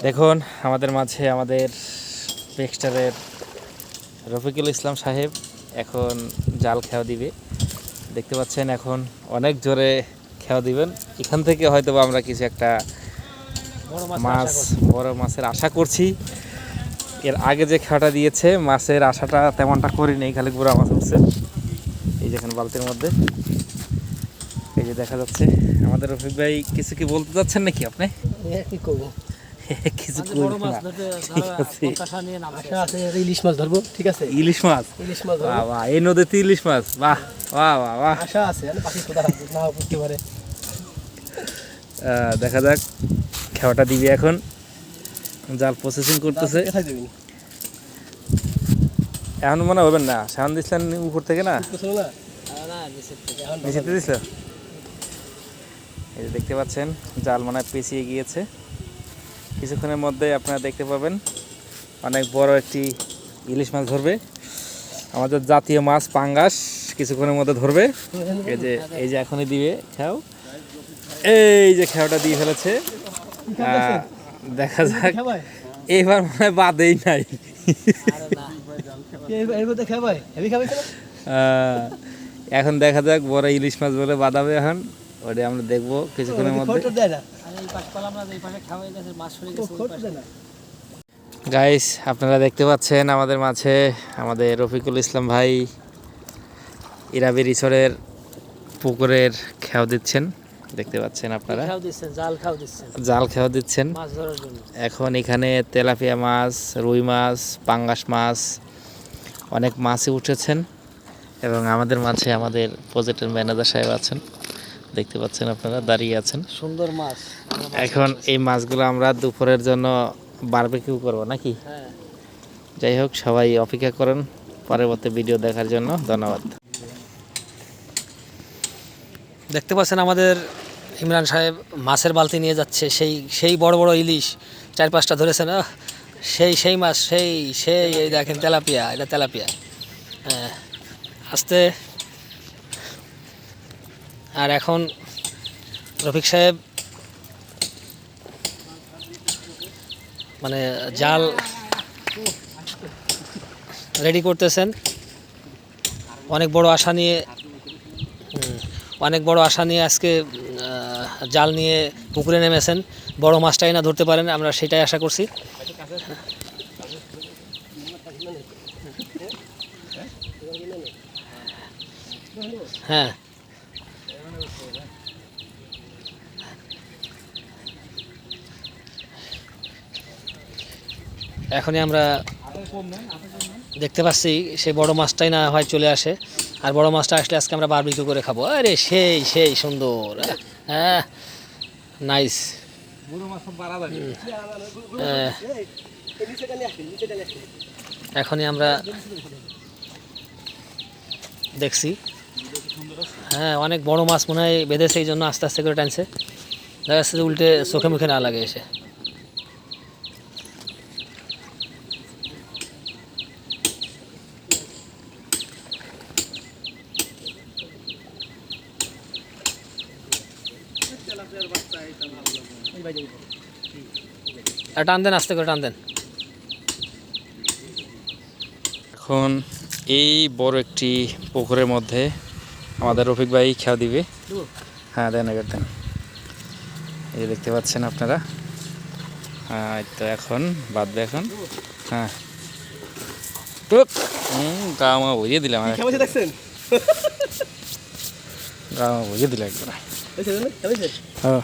দেখুন আমাদের মাঝে আমাদের পেক্সটারের রফিকুল ইসলাম সাহেব এখন জাল খেয়া দিবে। দেখতে পাচ্ছেন এখন অনেক জোরে খেয়া দিবেন। এখান থেকে হয়তো আমরা কিছু একটা বড় মাছের আশা করছি। এর আগে যে খেয়াটা দিয়েছে মাছের আশাটা তেমনটা করিনি, খালি গুড়া মাছ উঠছে। এই যেখানে বালতির মধ্যে এই যে দেখা যাচ্ছে। আমাদের রফিক ভাই কিছু কি বলতে চাচ্ছেন নাকি আপনি? কি করবো, কিছু ইলিশ মাছ ধরবো। ঠিক আছে, ইলিশ মাছ বাহ, এই নদীতে ইলিশ মাছ, বাহ বাহ বাহ বাহ, আশা আছে। না বুঝতে পারে। দেখা যাক খেয়াটা দিবি। এখন জাল প্রসেসিং করতেছে। এখন মনে হবেন না, সাউন্ড দিচ্ছিলেন উপর থেকে না, নিচেতে দিছিল। এই যে দেখতে পাচ্ছেন জাল মনে হয় পেঁচিয়ে গিয়েছে। কিছুক্ষণের মধ্যে আপনারা দেখতে পাবেন অনেক বড় একটি ইলিশ মাছ ধরবে। আমাদের জাতীয় মাছ পাঙ্গাস কিছুক্ষণের মধ্যে ধরবে। এই যে এখনই দিবে খেয়াও। এই যে খেয়াটা দিয়ে ফেলেছে। দেখা যাক, এইবার মনে হয় বাদেই নাই। এখন দেখা যাক বড় ইলিশ মাছ বলে বাদাবে। এখন ওটা আমরা দেখবো কিছুক্ষণের মধ্যে। গাইস আপনারা দেখতে পাচ্ছেন আমাদের মাঝে আমাদের রফিকুল ইসলাম ভাই ইরাবি রিসোর্টের পুকুরের খেয়াও দিচ্ছেন। দেখতে পাচ্ছেন আপনারা জাল খেয়াও দিচ্ছেন। এখন এখানে তেলাপিয়া মাছ, রুই মাছ, পাঙ্গাস মাছ, অনেক মাছই উঠেছেন। এবং আমাদের মাঝে আমাদের প্রজেক্টের ম্যানেজার সাহেব আছেন, দেখতে পাচ্ছেন আপনারা দাঁড়িয়ে আছেন। সুন্দর মাছ। এখন এই মাছগুলো আমরা দুপুরের জন্য বারবিকিউ করব নাকি? যাই হোক, সবাই অপেক্ষা করেন পরবর্তী ভিডিও দেখার জন্য। ধন্যবাদ। দেখতে পাচ্ছেন আমাদের ইমরান সাহেব মাছের বালতি নিয়ে যাচ্ছে। সেই বড় বড় ইলিশ 4-5টা ধরেছে না, সেই মাছ, সেই এই দেখেন তেলাপিয়া, এটা তেলাপিয়া। হ্যাঁ, আস্তে। আর এখন রফিক সাহেব মানে জাল রেডি করতেছেন। অনেক বড় আশা নিয়ে আজকে জাল নিয়ে পুকুরে নেমেছেন। বড় মাছটাই না ধরতে পারেন, আমরা সেটাই আশা করছি। হ্যাঁ, এখনই আমরা দেখতে পাচ্ছি সেই বড় মাছটাই না হয় চলে আসে। আর বড় মাছটা আসলে আজকে আমরা বারবিকিউ করে খাবো। আরে সেই সুন্দর। হ্যাঁ, নাইস। এখনই আমরা দেখছি। হ্যাঁ, অনেক বড় মাছ মনে হয় বেঁধেছে, এই জন্য আস্তে আস্তে করে টানছে। দেখা যাচ্ছে যে উল্টে চোখে মুখে না লাগে এসে। টান দেন, আস্তে করে টান দেন। এখন এই বড় একটি পুকুরের মধ্যে আমাদের রফিক ভাই খেয়া দিবে। হ্যাঁ, দেন এবার দেন। এই দেখতে পাচ্ছেন আপনারা। হ্যাঁ, তো এখন বাদবে এখন। হ্যাঁ, গা মা ভরিয়ে দিলাম, গা মা ভরিয়ে দিলাম একবার। হ্যাঁ।